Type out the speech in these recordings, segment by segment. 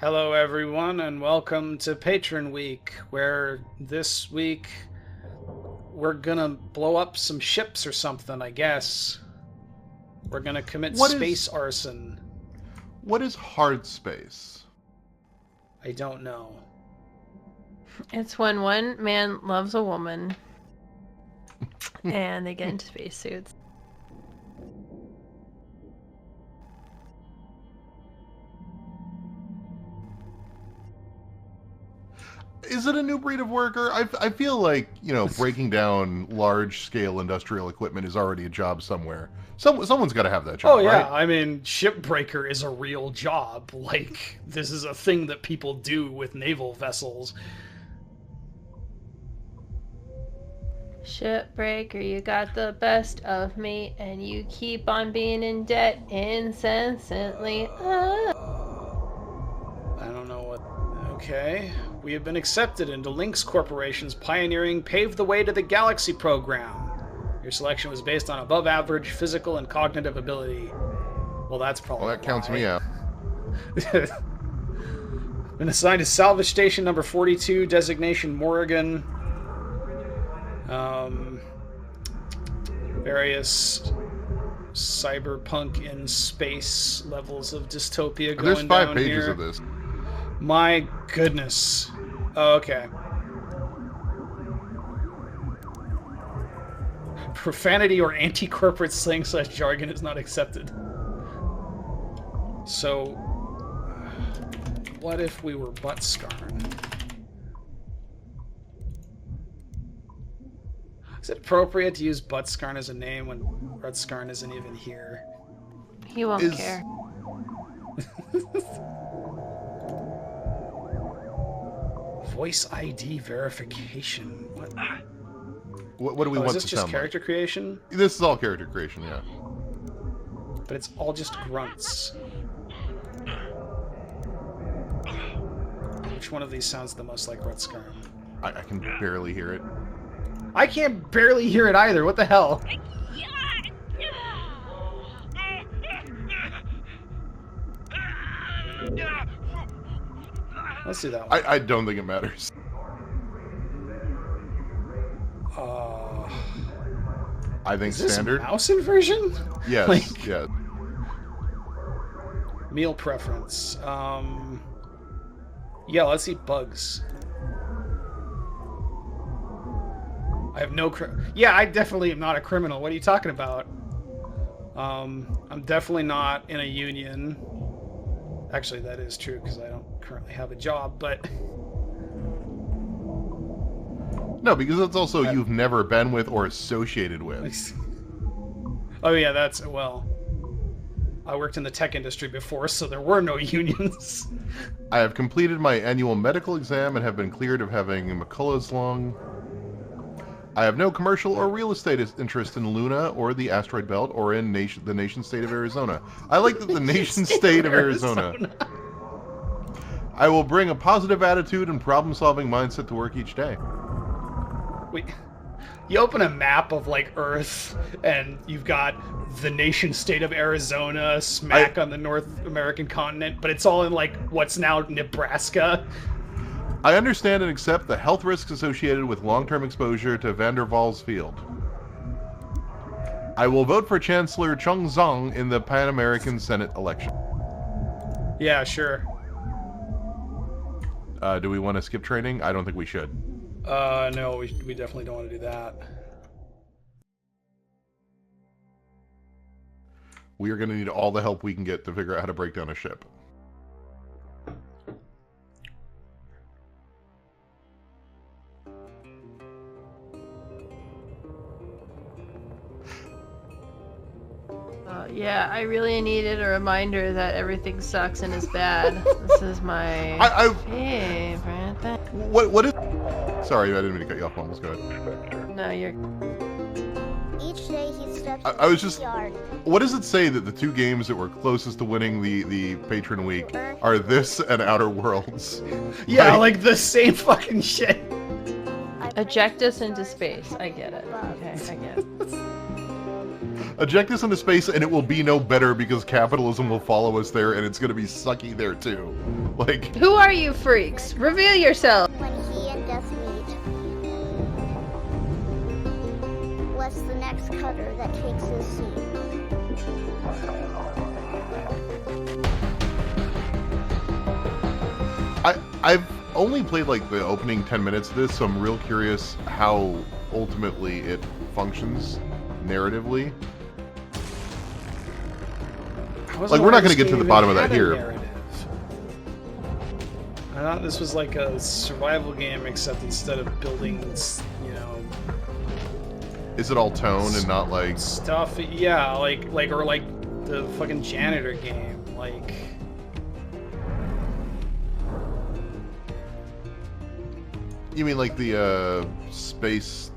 Hello, everyone, and welcome to Patron Week, where this week we're gonna blow up some ships or something, I guess. We're gonna commit space arson. What is Hardspace? I don't know. It's when one man loves a woman and they get into spacesuits. Is it a new breed of worker? I feel like, breaking down large-scale industrial equipment is already a job somewhere. Someone's got to have that job, Oh, yeah, right? I mean, Shipbreaker is a real job. Like, this is a thing that people do with naval vessels. Shipbreaker, you got the best of me, and you keep on being in debt incessantly. I don't know what... Okay. We have been accepted into Lynx Corporation's pioneering Pave the Way to the Galaxy program. Your selection was based on above-average physical and cognitive ability. Well, that's probably Well, that counts me out. Been assigned to Salvage Station number 42, designation Morrigan. Various cyberpunk in space levels of dystopia going There's 5 down pages here. of this. My goodness. Oh, okay. Profanity or anti-corporate slang / jargon is not accepted. So, what if we were Buttscarn? Is it appropriate to use Buttscarn as a name when Buttscarn isn't even here? He won't care. Voice ID verification. What do we want to sound like? Is this just character creation? This is all character creation, yeah. But it's all just grunts. Which one of these sounds the most like Buttscarn? I can barely hear it. I can't barely hear it either. What the hell? Let's do that one. I don't think it matters. I think Is this standard. mouse inversion? Yes, yes. Meal preference. Yeah, let's eat bugs. I have no yeah, I definitely am not a criminal. What are you talking about? I'm definitely not in a union. Actually, that is true because I don't currently have a job, but... No, because that's also you've never been with or associated with. Oh yeah, that's... Well... I worked in the tech industry before, so there were no unions. I have completed my annual medical exam and have been cleared of having McCullough's lung. I have no commercial or real estate interest in Luna or the asteroid belt or in the nation-state of Arizona. I like that the nation-state of Arizona. I will bring a positive attitude and problem-solving mindset to work each day. Wait, you open a map of, like, Earth, and you've got the nation-state of Arizona smack on the North American continent, but it's all in, like, what's now Nebraska. I understand and accept the health risks associated with long-term exposure to van der Waals field. I will vote for Chancellor Chung Zong in the Pan American Senate election. Yeah, sure. Do we want to skip training? I don't think we should. No, we definitely don't want to do that. We are going to need all the help we can get to figure out how to break down a ship. Yeah, I really needed a reminder that everything sucks and is bad. This is my favorite thing. What is... Sorry, I didn't mean to cut you off, Mom. Let's go ahead. No, you're... Each day he steps I was just... yard. What does it say that the 2 games that were closest to winning the Patron Week are this and Outer Worlds? Yeah, like the same fucking shit. Eject us into space. I get it. Okay, I get it. Eject us into space and it will be no better because capitalism will follow us there and it's going to be sucky there too. Like... Who are you freaks? Reveal yourself! When he and Death meet, what's the next cutter that takes his seat? I've only played like the opening 10 minutes of this, so I'm real curious how ultimately it functions narratively. Like, we're not going to get to the bottom of that here. Narrative. I thought this was like a survival game, except instead of building, you know... Is it all tone and not like... Stuff, yeah, like the fucking janitor game, like... You mean like the, space...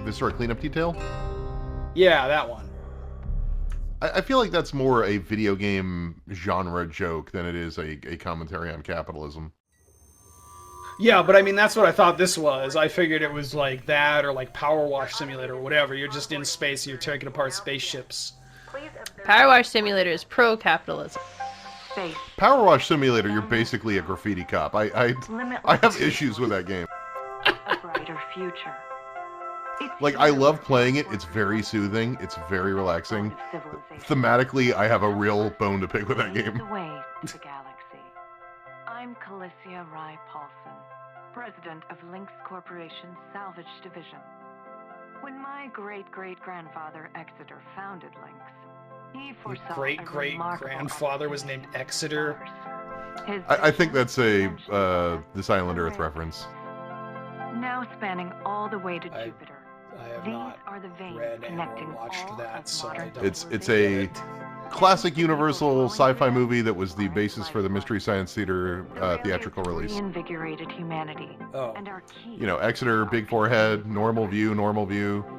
Viscera cleanup detail? Yeah, that one. I feel like that's more a video game genre joke than it is a commentary on capitalism. Yeah, but I mean, that's what I thought this was. I figured it was like that, or like Power Wash Simulator, or whatever. You're just in space, and you're taking apart spaceships. Power Wash Simulator is pro-capitalism. Power Wash Simulator, you're basically a graffiti cop. I have issues with that game. A brighter future. Like, I love playing it. It's very soothing. It's very relaxing. Thematically, I have a real bone to pick with that game. The way to the galaxy. I'm Calicia Rye Paulson, president of Lynx Corporation's Salvage Division. When my great-great-grandfather Exeter founded Lynx, he foresaw great-great-grandfather was named Exeter. I think that's a This Island Earth reference. Now spanning all the way to Jupiter. I have not read and watched that, so I don't It's a classic Universal sci-fi movie that was the basis for the Mystery Science Theater theatrical release. Reinvigorated humanity. Oh. And our key. You know, Exeter, big forehead, normal view.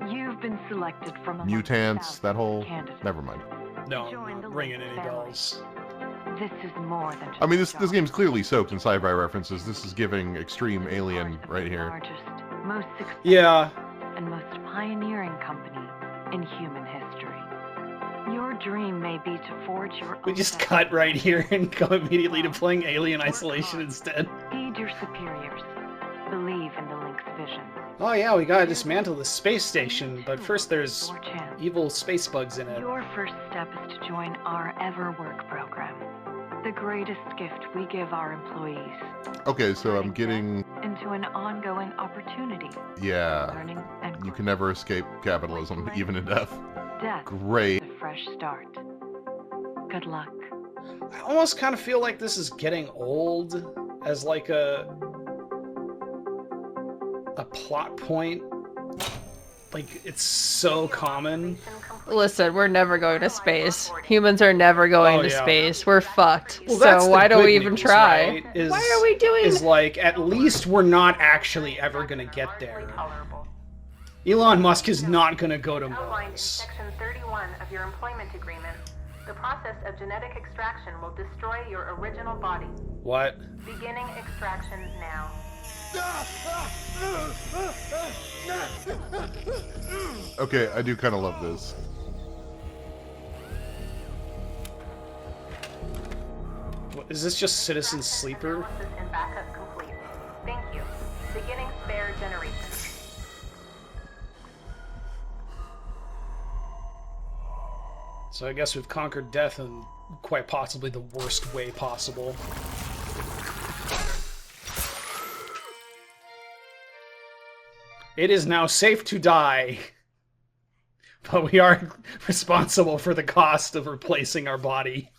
You've been selected from Mutants, that whole... candidates. Never mind. No, I'm not ringing any bells. This is more than just I mean, this game's clearly soaked in sci-fi references. This is giving extreme Alien right here. Largest, most successful, Yeah. and most pioneering company in human history. Your dream may be to forge your We own just path. cut right here and go immediately to playing Alien Isolation instead. Aid your superiors. Believe in the Lynx vision. Oh yeah, we gotta dismantle the space station, but first there's Your chance. evil space bugs in it. Your first step is to join our Ever Work program. The greatest gift we give our employees. Okay, so I'm getting... Into an ongoing opportunity. Yeah. Learning and You can never escape capitalism, even in death. death. Great. A fresh start. Good luck. I almost kind of feel like this is getting old as like a plot point. Like, it's so common. Listen, we're never going to space. Humans are never going to yeah. space. We're fucked. Well, that's so the why don't good we even news, try? right? Is- Why are we doing Is like, at least we're not actually ever gonna get there. Elon Musk is not gonna go to Outlined in Mars. Section 31 of your employment agreement, the process of genetic extraction will destroy your original body. What? Beginning extraction now. Okay, I do kind of love this. What, is this just Citizen Sleeper? Analysis and backup complete. Thank you. Beginning spare generation. So I guess we've conquered death in quite possibly the worst way possible. It is now safe to die, but we are responsible for the cost of replacing our body.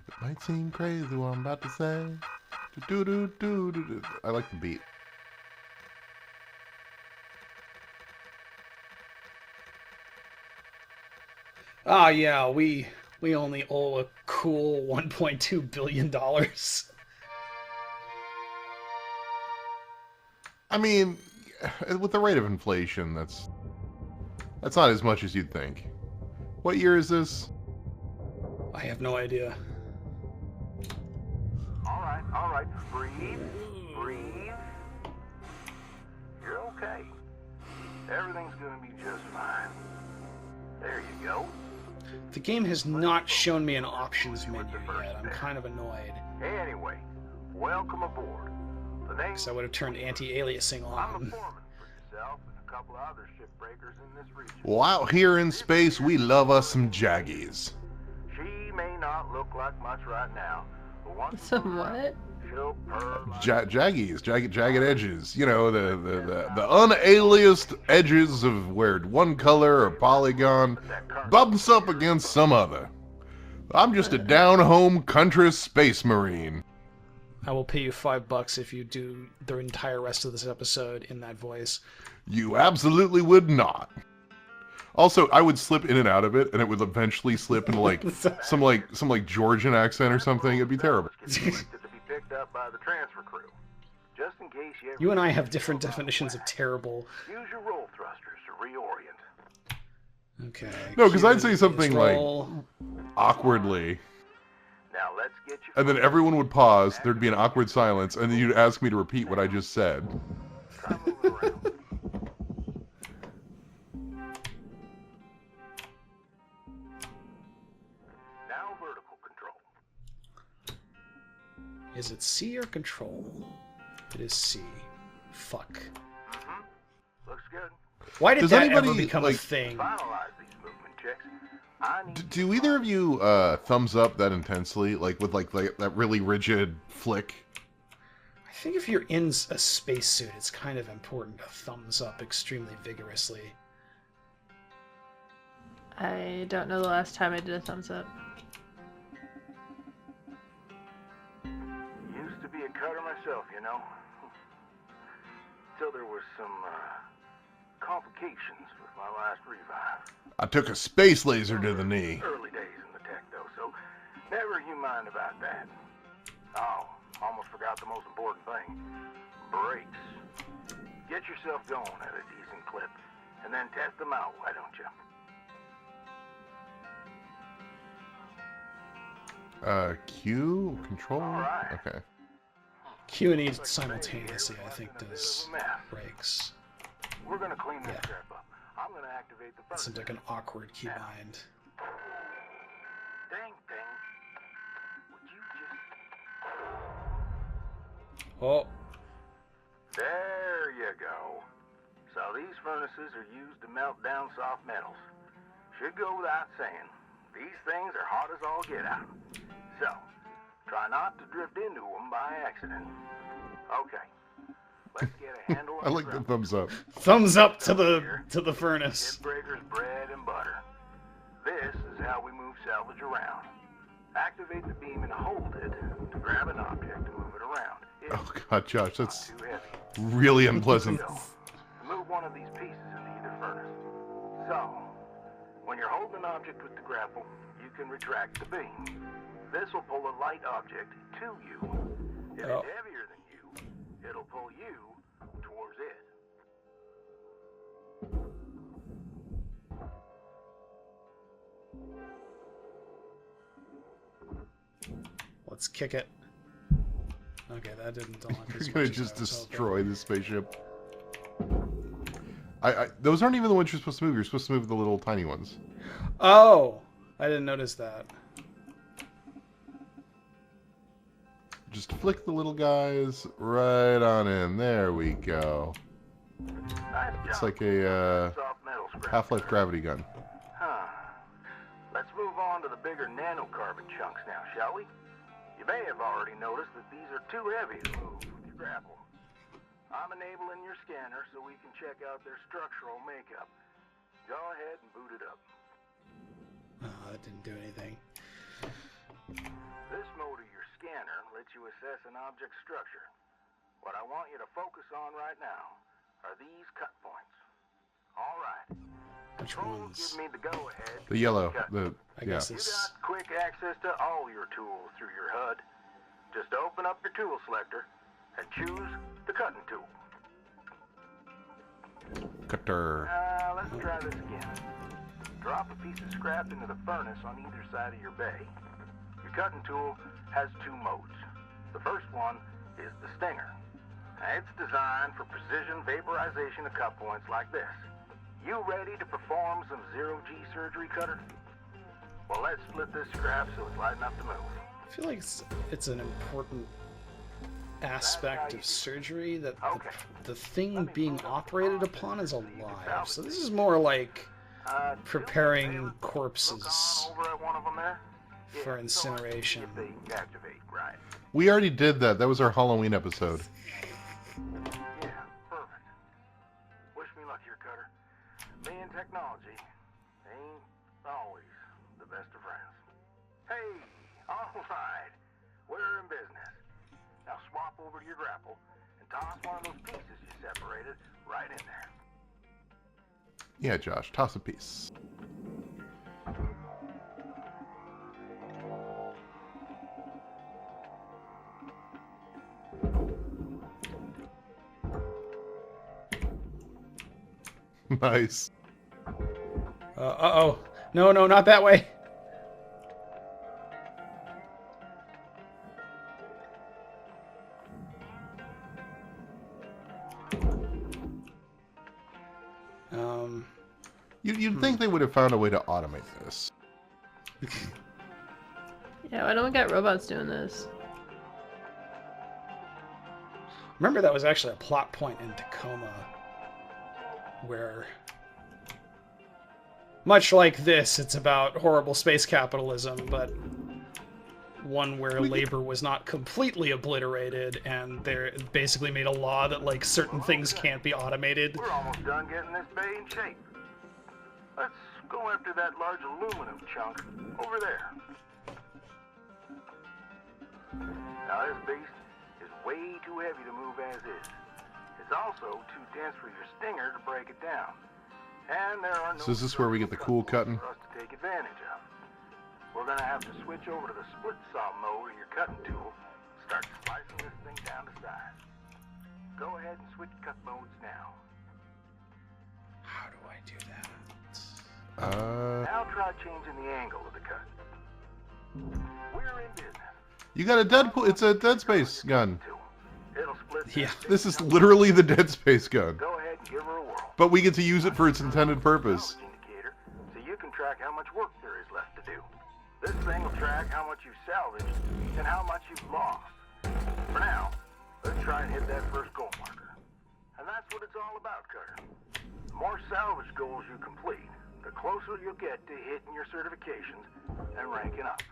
It might seem crazy what I'm about to say. Do-do-do-do-do-do. I like the beat. Ah, yeah, we only owe a cool $1.2 billion. I mean, with the rate of inflation, that's not as much as you'd think. What year is this? I have no idea. All right, breathe. Breathe. You're okay. Everything's gonna be just fine. There you go. The game has not shown me an options menu yet. I'm kind of annoyed. Anyway, welcome aboard. The name. Because I would have turned anti-aliasing I'm a on. foreman for yourself and a couple of other shipbreakers in this region. Well, out here in space, we love us some Jaggies. She may not look like much right now, but once Some what? she'll purr like Jaggies, jagged edges. You know, the unaliased edges of where one color or polygon bumps up against some other. I'm just a down-home country space marine. I will pay you $5 if you do the entire rest of this episode in that voice. You absolutely would not. Also, I would slip in and out of it, and it would eventually slip into like some Georgian accent or something. It'd be terrible. to be picked up by the transfer crew. Just in case you ever You and I have different definitions of terrible. use your roll thrusters to reorient. Okay. No, because I'd say cue something like roll. awkwardly, Now let's get you. and then everyone would pause. There'd be an awkward silence, and then you'd ask me to repeat what I just said. Try moving around. Now vertical control. Is it C or control? It is C. Fuck. Looks good. Why did Does that anybody, ever become like- a thing? Finalize these movement checks. I need Do either of you thumbs up that intensely, like with like that really rigid flick? I think if you're in a spacesuit, it's kind of important to thumbs up extremely vigorously. I don't know the last time I did a thumbs up. used to be a cutter myself, you know. Till there was some complications with my last revive. I took a space laser to the knee. Early days in the tech, though, so never you mind about that. Oh, almost forgot the most important thing. Brakes. Get yourself going at a decent clip, and then test them out, why don't you? Q control. Alright. Okay. Q and E simultaneously, I think, does breaks. We're gonna clean this Yeah. crap up. I'm gonna activate the It first. seems like an awkward keybind. Dang thing. Would you just... Oh, There you go. So these furnaces are used to melt down soft metals. Should go without saying. These things are hot as all get out. So, try not to drift into them by accident. Okay. Let's get a handle on I like the thumbs up. thumbs up to the furnace. Shipbreaker's bread and butter. This is how we move salvage around. Activate the beam and hold it to grab an object and move it around. It's Oh God, Josh, not that's too heavy. really unpleasant. So, move one of these pieces into either furnace. So, when you're holding an object with the grapple, you can retract the beam. This will pull a light object to you. If Oh. it's heavier than you, it'll pull you towards it. Let's kick it. Okay, that didn't unlock as You're gonna much as just I was hoping. destroy the spaceship. Those aren't even the ones you're supposed to move. You're supposed to move the little tiny ones. Oh, I didn't notice that. Just flick the little guys right on in. There we go. Nice It's job. like a Soft metal scrap. Half-Life gravity gun. Huh. Let's move on to the bigger nanocarbon chunks now, shall we? You may have already noticed that these are too heavy to move with your grapple. I'm enabling your scanner so we can check out their structural makeup. Go ahead and boot it up. Oh, that didn't do anything. This mode of your scanner lets you assess an object's structure. What I want you to focus on right now are these cut points. All right. Which Controls ones? give me the go-ahead. The yellow. Cut. The I yeah. guess You this. got quick access to all your tools through your HUD. Just open up your tool selector and choose the cutting tool. Cutter. Let's try this again. Drop a piece of scrap into the furnace on either side of your bay. Your cutting tool has two modes. The first one is the stinger. It's designed for precision vaporization of cut points like this. You ready to perform some zero-G surgery, Cutter? Well, let's split this scrap so it's light enough to move. I feel like it's an important aspect of surgery that the thing being operated upon is alive. So this is more like preparing corpses for incineration. We already did that. That was our Halloween episode. Yeah, perfect. Wish me luck here, Cutter. Me and technology ain't always the best of friends. Hey, all right. We're in business. Now swap over to your grapple and toss one of those pieces you separated right in there. Yeah, Josh, toss a piece. Nice. Uh-oh. No, not that way. You'd think they would have found a way to automate this. Yeah, why don't we got robots doing this? Remember, that was actually a plot point in Tacoma where, much like this, it's about horrible space capitalism, but one where labor was not completely obliterated, and they basically made a law that, like, certain things can't be automated. We're almost done getting this bay in shape. Let's go after that large aluminum chunk over there. Now this beast is way too heavy to move as is. It's also too dense for your stinger to break it down. And there are no So is this where we get the cool cutting? for us to take advantage of. We're gonna have to switch over to the split saw mode of your cutting tool. Start slicing this thing down to size. Go ahead and switch cut modes now. How do I do that? Now try changing the angle of the cut. We're in business. You got a Deadpool. It's a Dead Space gun. It'll split Yeah. This is literally the Dead Space gun. Go ahead and give her a whirl. But we get to use it for its intended purpose. Indicator, so you can track how much work there is left to do. This thing will track how much you've salvaged and how much you've lost. For now, let's try and hit that first goal marker. And that's what it's all about, Cutter. The more salvage goals you complete, the closer you'll get to hitting your certifications and ranking up.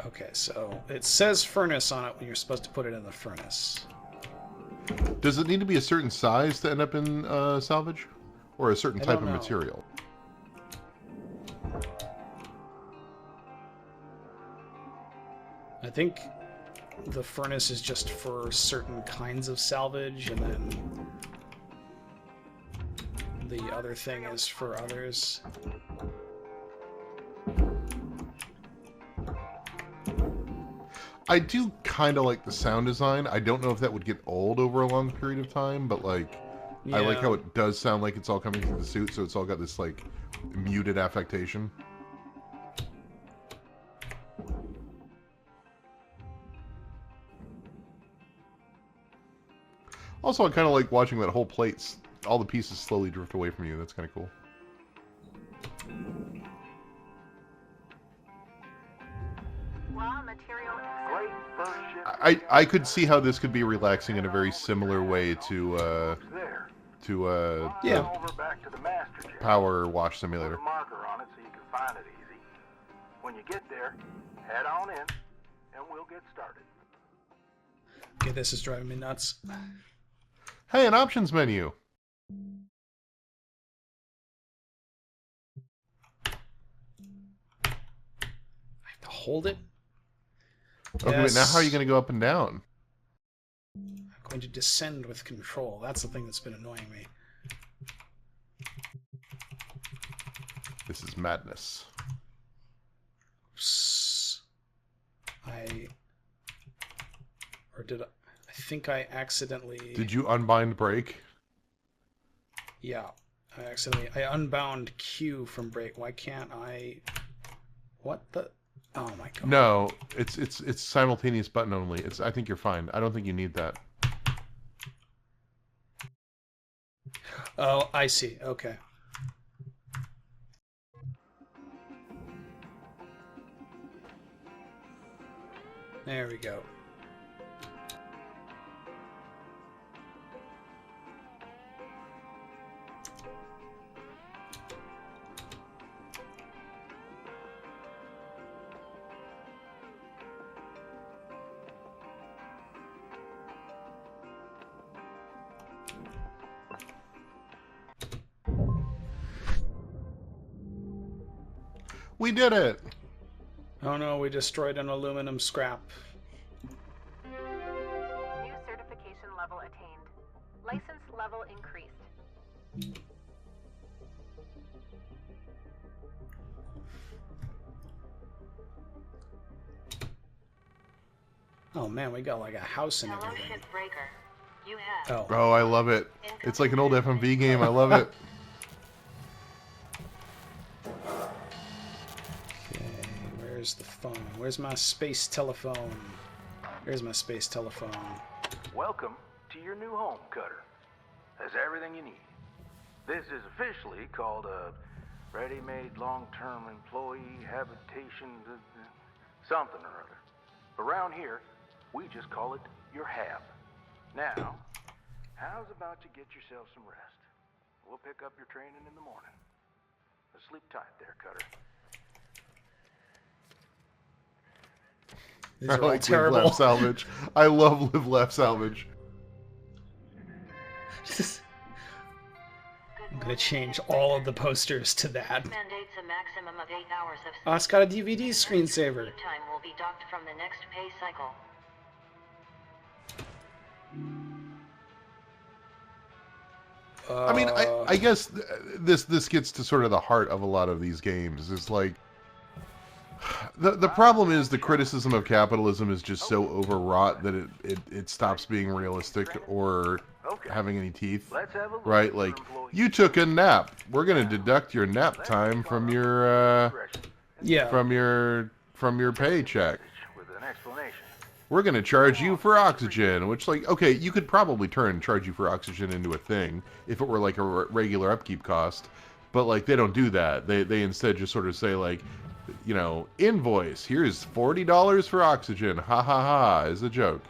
Okay, so it says furnace on it when you're supposed to put it in the furnace. Does it need to be a certain size to end up in salvage? Or a certain I type don't of know. material? I think the furnace is just for certain kinds of salvage, and then the other thing is for others. I do kind of like the sound design. I don't know if that would get old over a long period of time, but like, I like Yeah. how it does sound like it's all coming through the suit, so it's all got this like muted affectation. Also, I kind of like watching that whole plate, all the pieces slowly drift away from you. That's kind of cool. Raw material Great first ship. I could see how this could be relaxing in a very similar way to There. Yeah. Over back to the master jet. Power Wash Put Simulator. a marker on it so you can find it easy. When you get there, head on in, and we'll get started. Okay, this is driving me nuts. Hey, an options menu. I have to hold it. Okay, wait, now how are you going to go up and down? I'm going to descend with control. That's the thing that's been annoying me. This is madness. Oops. Or did I think I accidentally... Did you unbind brake? Yeah. I unbound Q from brake. Why can't I... What the... Oh my god. No, it's simultaneous button only. I think you're fine. I don't think you need that. Oh, I see. Okay. There we go. We did it! Oh no, we destroyed an aluminum scrap. New certification level attained. License level increased. Oh man, we got like a house and Hello, everything. Shipbreaker. You have. Oh, I love it. It's like an old FMV game. I love it. Okay, where's the phone? Where's my space telephone? Where's my space telephone? Welcome to your new home, Cutter. Has everything you need. This is officially called a ready-made long-term employee habitation something or other. Around here, we just call it your hab. Now, how's about you get yourself some rest? We'll pick up your training in the morning. Sleep tight there, Cutter. These I are all like Live terrible. Laugh Salvage. I love Live Laugh Salvage. I'm gonna change all of the posters to that. Mandates a maximum of 8 hours of Oh, it's got a DVD screensaver. sleep time will be docked from the next pay cycle. I mean, I guess this gets to sort of the heart of a lot of these games. Is like the problem is the criticism of capitalism is just so overwrought that it stops being realistic or having any teeth. Let's have a look Right? at Like, your employee. you took a nap. We're gonna deduct your nap time from your Yeah. from your paycheck. With an explanation. We're gonna charge you for oxygen, which, like, okay, you could probably charge you for oxygen into a thing if it were like a regular upkeep cost, but like they don't do that. They instead just sort of say like, you know, invoice, here's $40 for oxygen, ha ha ha, as a joke,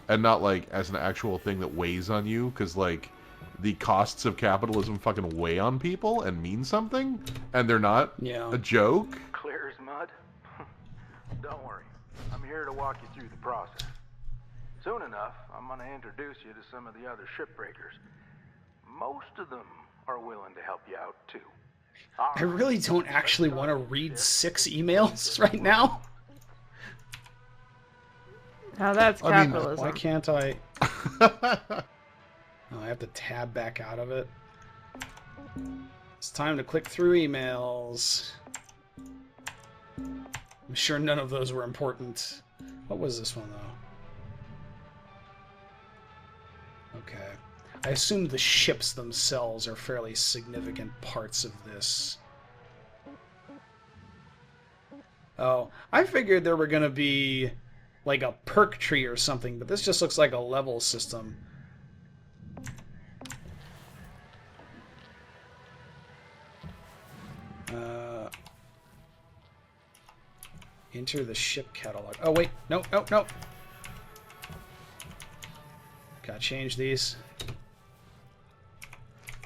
and not like as an actual thing that weighs on you, because like the costs of capitalism fucking weigh on people and mean something, and they're not Yeah. a joke. Clear as mud? Don't worry. I'm here to walk you through the process. Soon enough, I'm going to introduce you to some of the other shipbreakers. Most of them are willing to help you out, too. I really don't actually want to read 6 emails right now. Now that's I mean, capitalism. Why can't I? Oh, I have to tab back out of it. It's time to click through emails. I'm sure none of those were important. What was this one, though? Okay. I assume the ships themselves are fairly significant parts of this. Oh, I figured there were going to be like a perk tree or something, but this just looks like a level system. Enter the ship catalog. Oh, wait. No, no, no. Gotta change these.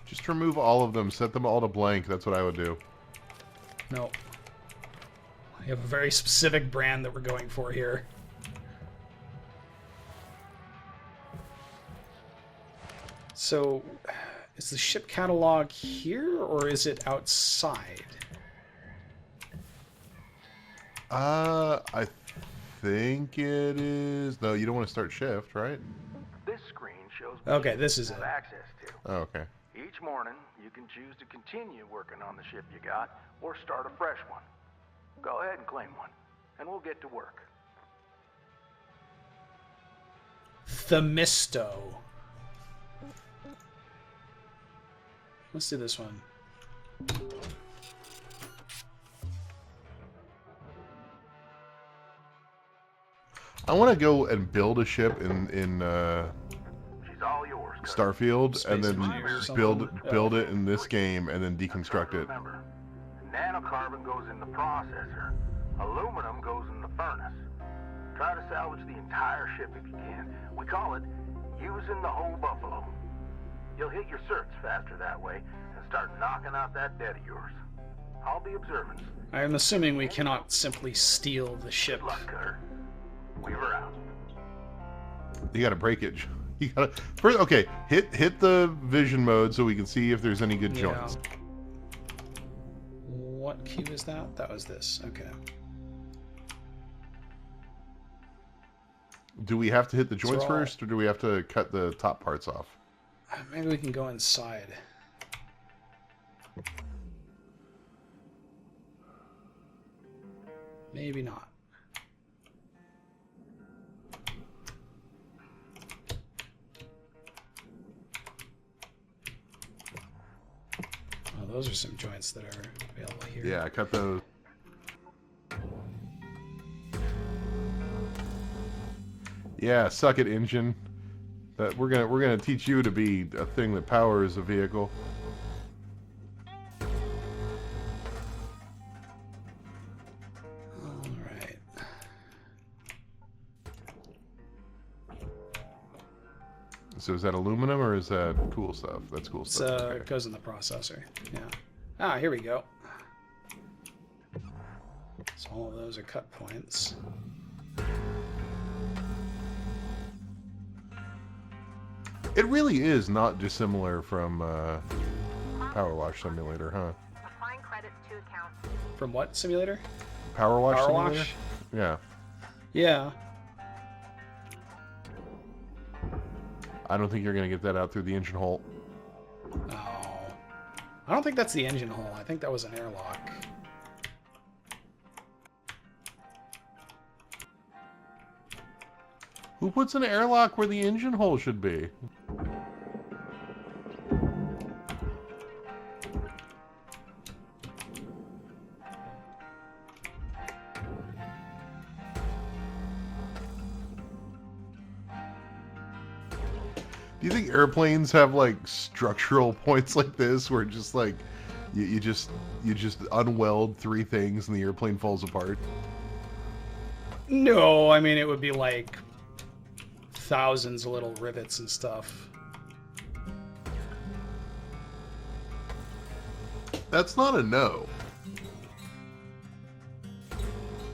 Just remove all of them, set them all to blank. That's what I would do. No. We have a very specific brand that we're going for here. So, is the ship catalog here, or is it outside? I think it is. No, you don't want to start shift, right? This screen shows Okay, this is you it. have access to. Oh, okay. Each morning, you can choose to continue working on the ship you got or start a fresh one. Go ahead and claim one, and we'll get to work. Themisto. Let's do this one. I want to go and build a ship in She's all yours. Cutter. Starfield, Space and then engineers or build something. it in this game, and then deconstruct it. Remember, nanocarbon goes in the processor. Aluminum goes in the furnace. Try to salvage the entire ship if you can. We call it using the whole buffalo. You'll hit your certs faster that way and start knocking out that debt of yours. I'll be observant. I am assuming we cannot simply steal the ship. Good luck, Cutter. Weaver out. You got a breakage. You got to first. Okay, hit the vision mode so we can see if there's any good joints. What cube is that? That was this. Okay. Do we have to hit the joints all- first, or do we have to cut the top parts off? Maybe we can go inside. Maybe not. Oh, those are some joints that are available here. Yeah, cut those. Yeah, suck it, engine. That we're gonna teach you to be a thing that powers a vehicle. All right. So is that aluminum or is that cool stuff? That's cool It's, stuff. Okay. it goes in the processor. Yeah. Ah, here we go. So all of those are cut points. It really is not dissimilar from Power Wash Simulator, huh? Applying credits to account. From what simulator? Power Wash Power Simulator? Wash? Yeah. Yeah. I don't think you're gonna get that out through the engine hole. Oh. I don't think that's the engine hole. I think that was an airlock. Who puts an airlock where the engine hole should be? Do you think airplanes have like structural points like this where just like you just unweld three things and the airplane falls apart? No, I mean, it would be like thousands of little rivets and stuff. That's not a no.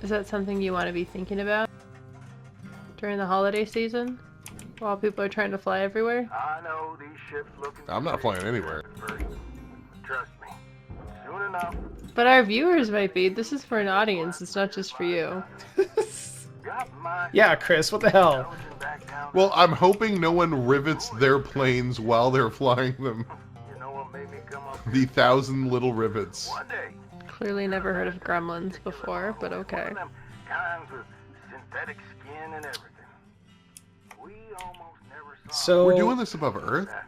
Is that something you want to be thinking about during the holiday season? While people are trying to fly everywhere? I know these ships looking. I'm not flying anywhere. Trust me. Soon enough. But our viewers might be. This is for an audience, it's not just for you. Got my Yeah, Chris, what the hell? intelligence back down. Well, I'm hoping no one rivets their planes while they're flying them. You know what made me come up The 1,000 little rivets. one day? Clearly never heard of gremlins before, but okay. One of them kinds with synthetic skin and everything. We almost never saw So We're doing this above Earth? that.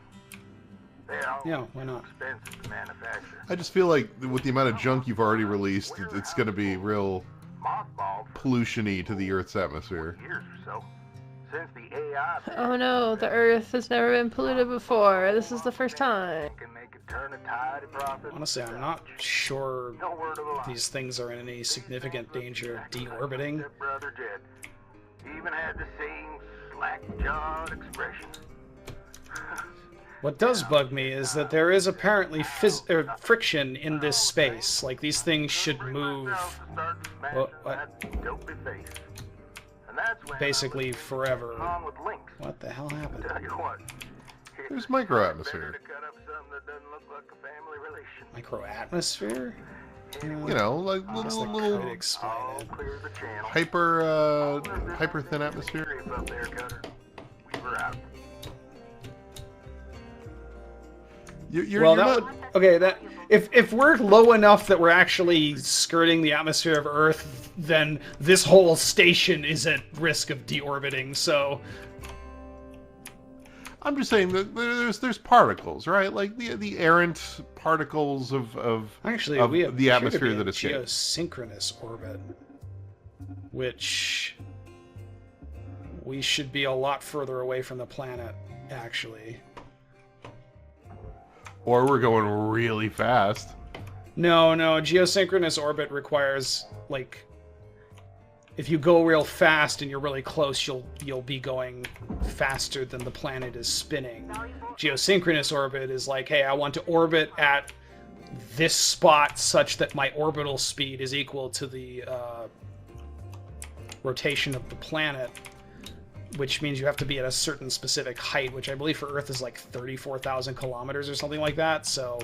They're all Yeah, why not? expensive to manufacture. I just feel like with the amount of junk you've already released, it's going to be real Mothballed for pollution-y to the Earth's atmosphere. years or so. Since the AI Oh no, the Earth has never been polluted before. This is the first time. can make it turn a tide of profit. Honestly, I'm not sure No word of a lie. these things are in any significant danger of deorbiting. Their brother Jed even had the same slack-jawed expression. What does bug me is that there is apparently friction in this space. Like, these things should move what? Dopey face. And that's when basically forever. on with links. What the hell happened? Tell you what. There's microatmosphere. Better to cut up something that doesn't look like a family relation. Microatmosphere? You know, like Guess the little critics explain I'll it. clear the channel. hyper thin atmosphere. Safe up there, Cutter. We were out. Well, that would, okay. That if we're low enough that we're actually skirting the atmosphere of Earth, then this whole station is at risk of deorbiting. So I'm just saying that there's particles, right? Like the errant particles of actually, of we have the atmosphere that escape. escapes. Geosynchronous orbit, which we should be a lot further away from the planet, actually. Or we're going really fast. No, geosynchronous orbit requires, like, if you go real fast and you're really close, you'll be going faster than the planet is spinning. Geosynchronous orbit is like, hey, I want to orbit at this spot such that my orbital speed is equal to the rotation of the planet, which means you have to be at a certain specific height, which I believe for Earth is like 34,000 kilometers or something like that, so...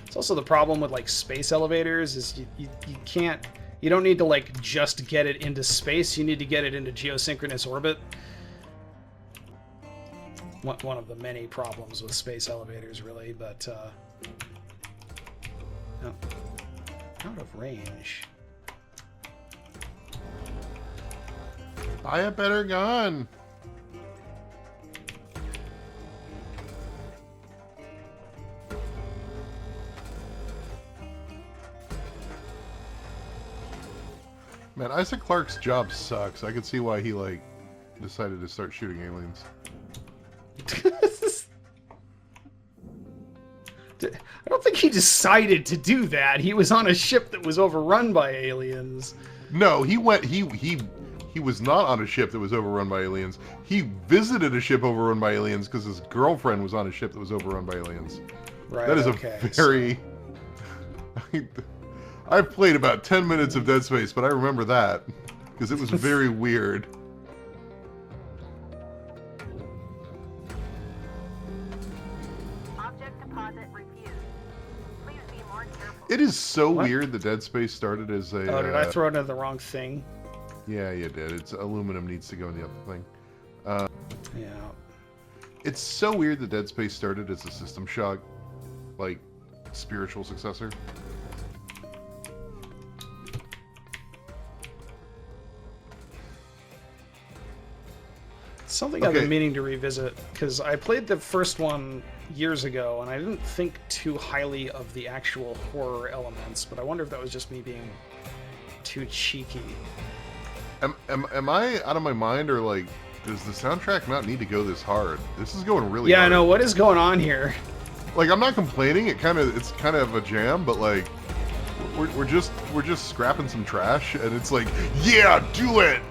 It's also the problem with, like, space elevators, is you can't... You don't need to, like, just get it into space, you need to get it into geosynchronous orbit. One of the many problems with space elevators, really, but, no. Out of range. Buy a better gun. Man, Isaac Clarke's job sucks. I can see why he, like, decided to start shooting aliens. I don't think he decided to do that. He was on a ship that was overrun by aliens. No, he was not on a ship that was overrun by aliens. He visited a ship overrun by aliens because his girlfriend was on a ship that was overrun by aliens. Right. That is okay, a very... I've played about 10 minutes of Dead Space, but I remember that because it was very weird. Object deposit refused. Please be more careful. It is so What? weird that Dead Space started as a... Oh, did I throw it into the wrong thing? Yeah, you did. It's aluminum needs to go in the other thing. Yeah. It's so weird that Dead Space started as a System Shock, like, spiritual successor. Something I've been meaning to revisit, because I played the first one years ago, and I didn't think too highly of the actual horror elements, but I wonder if that was just me being too cheeky. Am I out of my mind, or, like, does the soundtrack not need to go this hard? This is going really Yeah, hard. I know. What is going on here? Like, I'm not complaining. It's kind of a jam, but, like, we're just scrapping some trash, and it's like, yeah, do it.